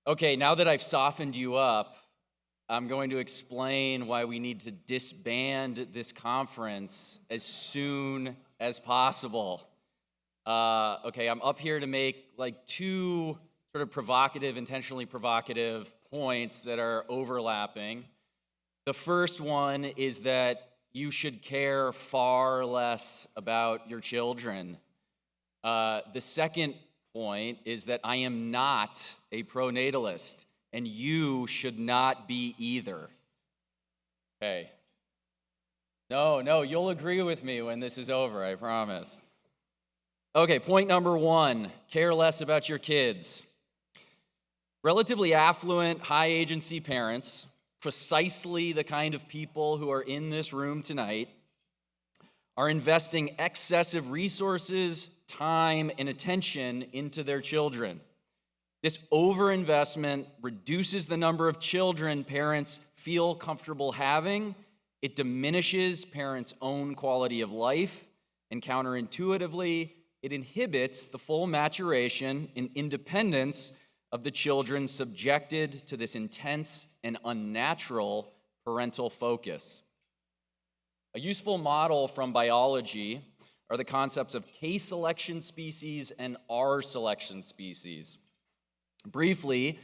Okay, now that I've softened you up, I'm going to explain why we need to disband this conference as soon as possible. Okay, I'm up here to make like two sort of provocative, intentionally provocative points that are overlapping. The first one is that you should care far less about your children. The second point is that I am not a pronatalist, and you should not be either. Okay. No, you'll agree with me when this is over, I promise. Okay, point number one, care less about your kids. Relatively affluent, high-agency parents, precisely the kind of people who are in this room tonight, are investing excessive resources, time, and attention into their children. This overinvestment reduces the number of children parents feel comfortable having. It diminishes parents' own quality of life, and counterintuitively, it inhibits the full maturation and independence of the children subjected to this intense and unnatural parental focus. A useful model from biology are the concepts of K-selection species and R-selection species. Briefly,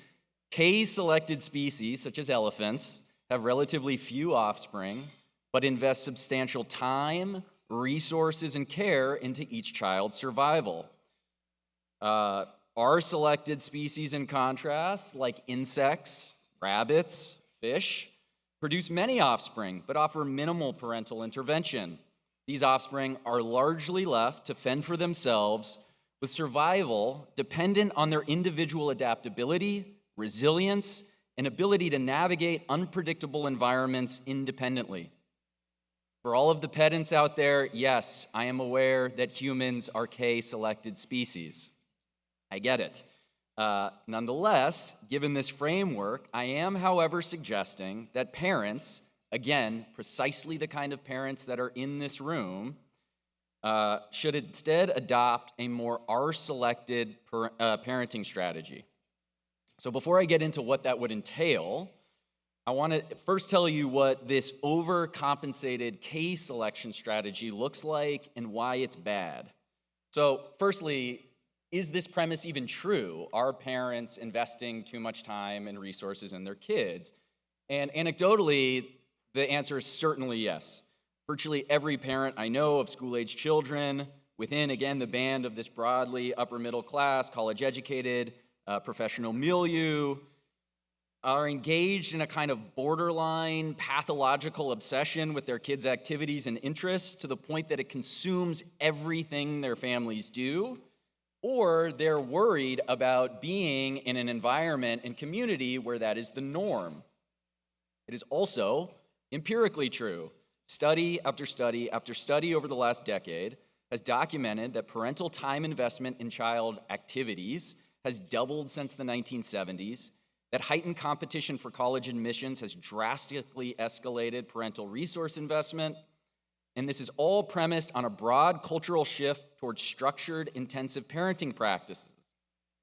K-selected species, such as elephants, have relatively few offspring, but invest substantial time, resources, and care into each child's survival. R-selected species, in contrast, like insects, rabbits, fish, produce many offspring, but offer minimal parental intervention. These offspring are largely left to fend for themselves, with survival dependent on their individual adaptability, resilience, and ability to navigate unpredictable environments independently. For all of the pedants out there, yes, I am aware that humans are K-selected species. I get it. Nonetheless, given this framework, I am, however, suggesting that parents, again, precisely the kind of parents that are in this room, should instead adopt a more R-selected parenting strategy. So before I get into what that would entail, I want to first tell you what this overcompensated K-selection strategy looks like and why it's bad. So firstly, is this premise even true? Are parents investing too much time and resources in their kids? And anecdotally, the answer is certainly yes. Virtually every parent I know of school-age children within, again, the band of this broadly upper middle class, college-educated, professional milieu, are engaged in a kind of borderline pathological obsession with their kids' activities and interests to the point that it consumes everything their families do, or they're worried about being in an environment and community where that is the norm. It is also empirically true. Study after study after study over the last decade has documented that parental time investment in child activities has doubled since the 1970s, that heightened competition for college admissions has drastically escalated parental resource investment, and this is all premised on a broad cultural shift towards structured, intensive parenting practices.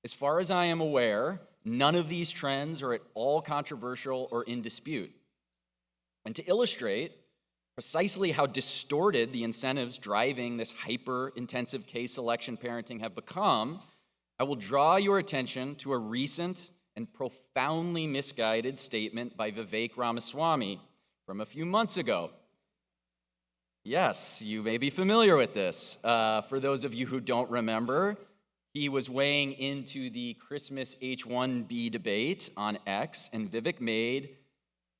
As far as I am aware, none of these trends are at all controversial or in dispute. And to illustrate precisely how distorted the incentives driving this hyper-intensive K-selection parenting have become, I will draw your attention to a recent and profoundly misguided statement by Vivek Ramaswamy from a few months ago. Yes, you may be familiar with this. For those of you who don't remember, he was weighing into the Christmas H-1B debate on X, and Vivek made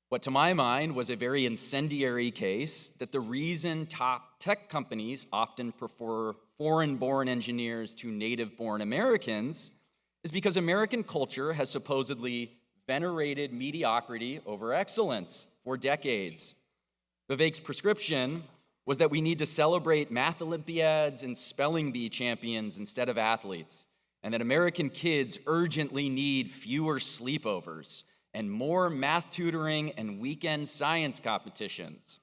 what to my mind was a very incendiary case that the reason top tech companies often prefer foreign-born engineers to native-born Americans is because American culture has supposedly venerated mediocrity over excellence for decades. Vivek's prescription was that we need to celebrate math Olympiads and spelling bee champions instead of athletes, and that American kids urgently need fewer sleepovers and more math tutoring and weekend science competitions.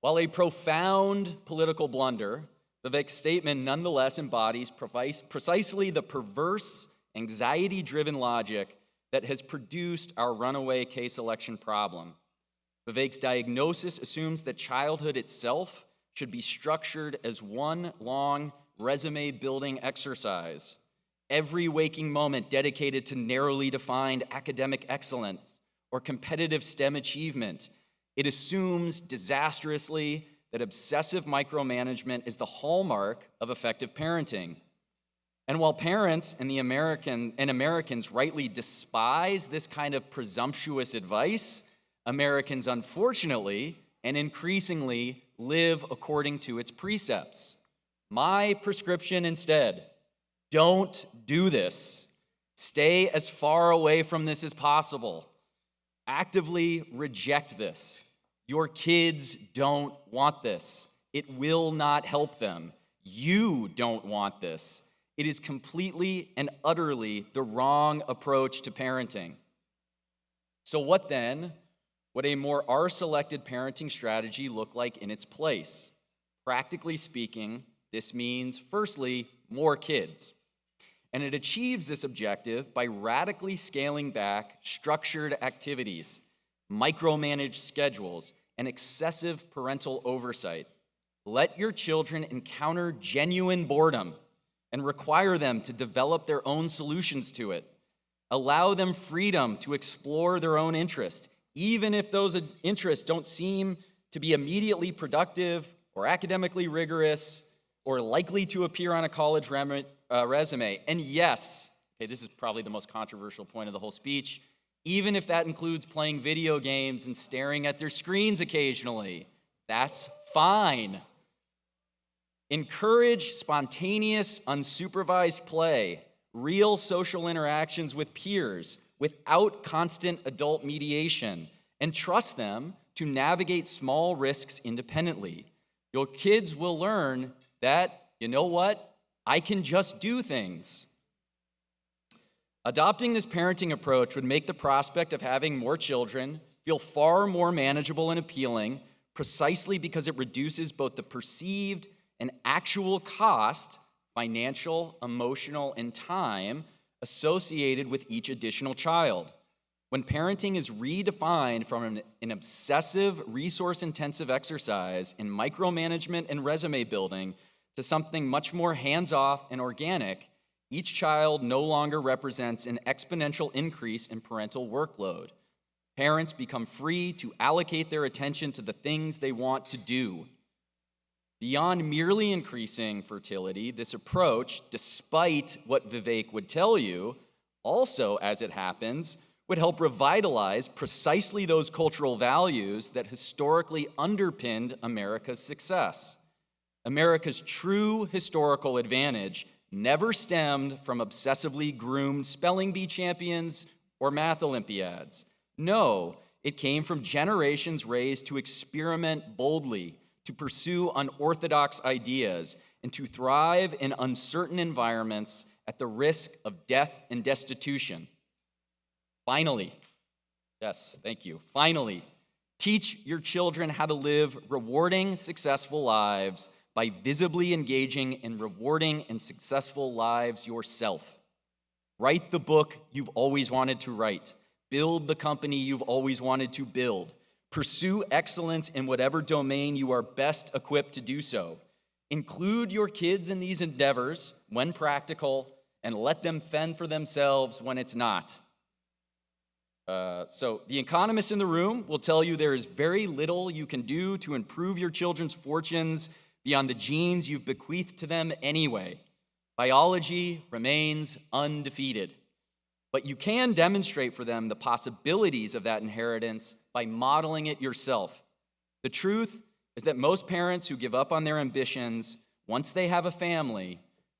While a profound political blunder, Vivek's statement nonetheless embodies precisely the perverse, anxiety-driven logic that has produced our runaway case selection problem. Vivek's diagnosis assumes that childhood itself should be structured as one long resume-building exercise, every waking moment dedicated to narrowly defined academic excellence or competitive STEM achievement. It assumes disastrously that obsessive micromanagement is the hallmark of effective parenting. And while parents and Americans rightly despise this kind of presumptuous advice, Americans unfortunately and increasingly live according to its precepts. My prescription instead: don't do this. Stay as far away from this as possible. Actively reject this. Your kids don't want this. It will not help them. You don't want this. It is completely and utterly the wrong approach to parenting. So what then would a more R-selected parenting strategy look like in its place? Practically speaking, this means, firstly, more kids. And it achieves this objective by radically scaling back structured activities, micromanaged schedules, and excessive parental oversight. Let your children encounter genuine boredom and require them to develop their own solutions to it. Allow them freedom to explore their own interests, even if those interests don't seem to be immediately productive or academically rigorous or likely to appear on a college resume. And yes, okay, this is probably the most controversial point of the whole speech, even if that includes playing video games and staring at their screens occasionally, that's fine. Encourage spontaneous, unsupervised play, real social interactions with peers without constant adult mediation, and trust them to navigate small risks independently. Your kids will learn that, you know what, I can just do things. Adopting this parenting approach would make the prospect of having more children feel far more manageable and appealing, precisely because it reduces both the perceived and actual cost, financial, emotional, and time, associated with each additional child. When parenting is redefined from an obsessive, resource-intensive exercise in micromanagement and resume building to something much more hands-off and organic, each child no longer represents an exponential increase in parental workload. Parents become free to allocate their attention to the things they want to do. Beyond merely increasing fertility, this approach, despite what Vivek would tell you, also, as it happens, would help revitalize precisely those cultural values that historically underpinned America's success. America's true historical advantage never stemmed from obsessively groomed spelling bee champions or math Olympiads. No, it came from generations raised to experiment boldly, to pursue unorthodox ideas, and to thrive in uncertain environments at the risk of death and destitution. Finally, yes, thank you. Finally, teach your children how to live rewarding, successful lives by visibly engaging in rewarding and successful lives yourself. Write the book you've always wanted to write. Build the company you've always wanted to build. Pursue excellence in whatever domain you are best equipped to do so. Include your kids in these endeavors when practical, and let them fend for themselves when it's not. So the economists in the room will tell you there is very little you can do to improve your children's fortunes beyond the genes you've bequeathed to them anyway. Biology remains undefeated. But you can demonstrate for them the possibilities of that inheritance by modeling it yourself. The truth is that most parents who give up on their ambitions once they have a family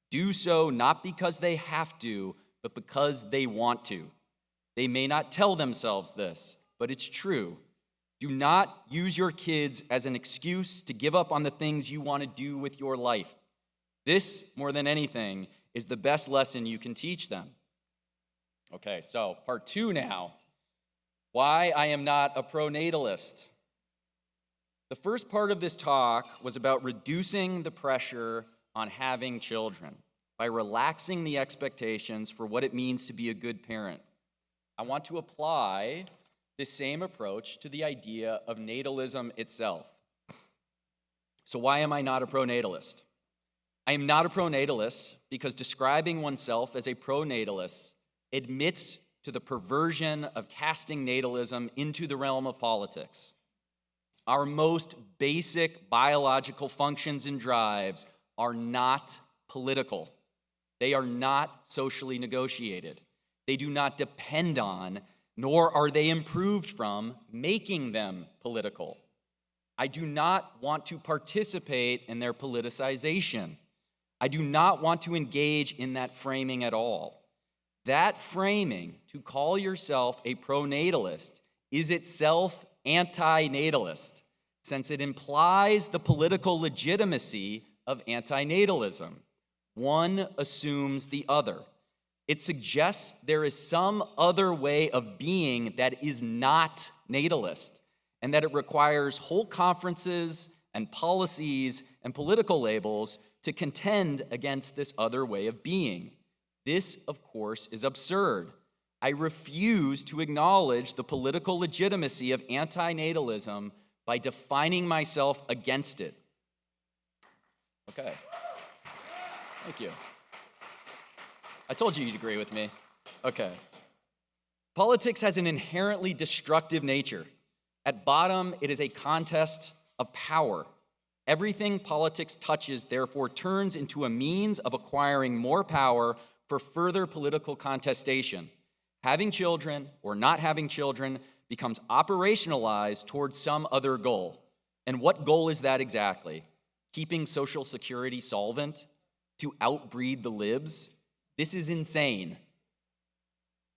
do so not because they have to, but because they want to. They may not tell themselves this, but it's true. Do not use your kids as an excuse to give up on the things you want to do with your life. This, more than anything, is the best lesson you can teach them. Okay, so part 2 now. Why I am not a pronatalist. The first part of this talk was about reducing the pressure on having children by relaxing the expectations for what it means to be a good parent. I want to apply this same approach to the idea of natalism itself. So why am I not a pronatalist? I am not a pronatalist because describing oneself as a pronatalist admits to the perversion of casting natalism into the realm of politics. Our most basic biological functions and drives are not political. They are not socially negotiated. They do not depend on, nor are they improved from, making them political. I do not want to participate in their politicization. I do not want to engage in that framing at all. That framing, to call yourself a pronatalist, is itself anti-natalist, since it implies the political legitimacy of antinatalism. One assumes the other. It suggests there is some other way of being that is not natalist, and that it requires whole conferences and policies and political labels to contend against this other way of being. This, of course, is absurd. I refuse to acknowledge the political legitimacy of antinatalism by defining myself against it. Okay. Thank you. I told you you'd agree with me. Okay. Politics has an inherently destructive nature. At bottom, it is a contest of power. Everything politics touches, therefore, turns into a means of acquiring more power for further political contestation. Having children or not having children becomes operationalized towards some other goal. And what goal is that exactly? Keeping Social Security solvent? To outbreed the libs? This is insane.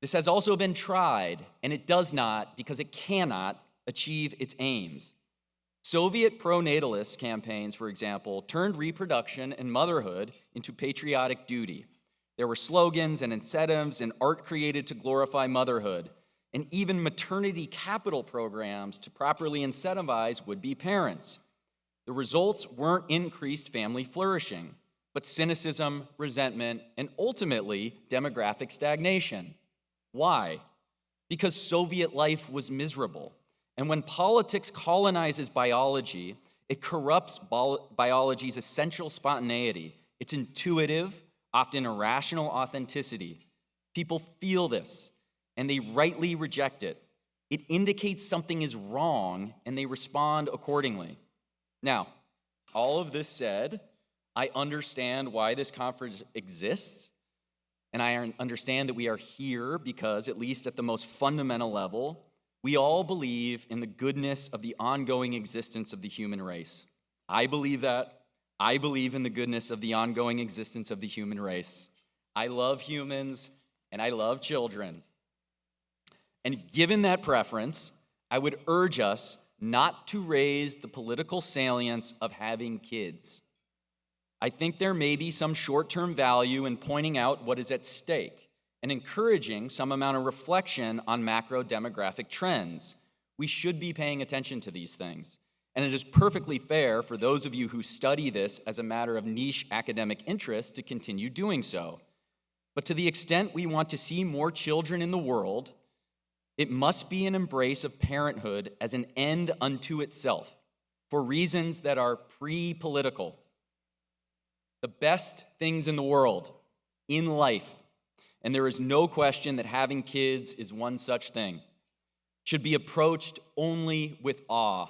This has also been tried, and it does not, because it cannot, achieve its aims. Soviet pro-natalist campaigns, for example, turned reproduction and motherhood into patriotic duty. There were slogans and incentives and art created to glorify motherhood, and even maternity capital programs to properly incentivize would-be parents. The results weren't increased family flourishing, but cynicism, resentment, and ultimately demographic stagnation. Why? Because Soviet life was miserable. And when politics colonizes biology, it corrupts biology's essential spontaneity, its intuitive, often irrational authenticity. People feel this, and they rightly reject it. It indicates something is wrong, and they respond accordingly. Now, all of this said, I understand why this conference exists, and I understand that we are here because, at least at the most fundamental level, we all believe in the goodness of the ongoing existence of the human race. I believe that. I believe in the goodness of the ongoing existence of the human race. I love humans, and I love children. And given that preference, I would urge us not to raise the political salience of having kids. I think there may be some short-term value in pointing out what is at stake and encouraging some amount of reflection on macro demographic trends. We should be paying attention to these things. And it is perfectly fair for those of you who study this as a matter of niche academic interest to continue doing so. But to the extent we want to see more children in the world, it must be an embrace of parenthood as an end unto itself for reasons that are pre-political. The best things in the world, in life, and there is no question that having kids is one such thing, should be approached only with awe,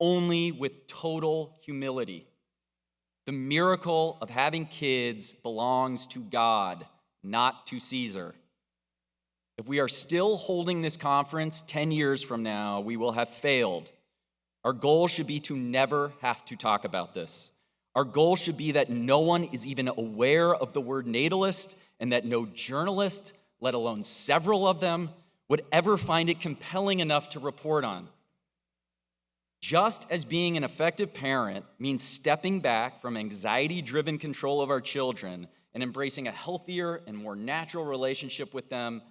only with total humility. The miracle of having kids belongs to God, not to Caesar. If we are still holding this conference 10 years from now, we will have failed. Our goal should be to never have to talk about this. Our goal should be that no one is even aware of the word natalist, and that no journalist, let alone several of them, would ever find it compelling enough to report on. Just as being an effective parent means stepping back from anxiety-driven control of our children and embracing a healthier and more natural relationship with them,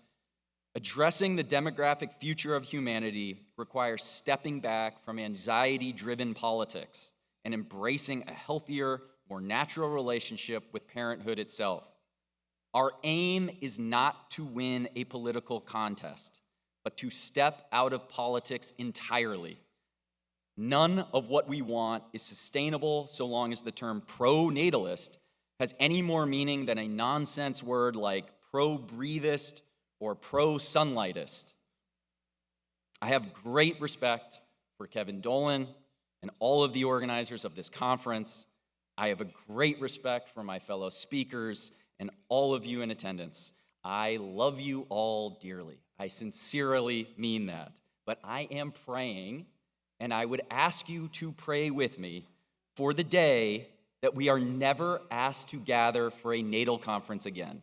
addressing the demographic future of humanity requires stepping back from anxiety-driven politics and embracing a healthier, more natural relationship with parenthood itself. Our aim is not to win a political contest, but to step out of politics entirely. None of what we want is sustainable so long as the term pro-natalist has any more meaning than a nonsense word like pro-breathist or pro-sunlightist. I have great respect for Kevin Dolan and all of the organizers of this conference. I have a great respect for my fellow speakers and all of you in attendance. I love you all dearly. I sincerely mean that. But I am praying, and I would ask you to pray with me for the day that we are never asked to gather for a natal conference again.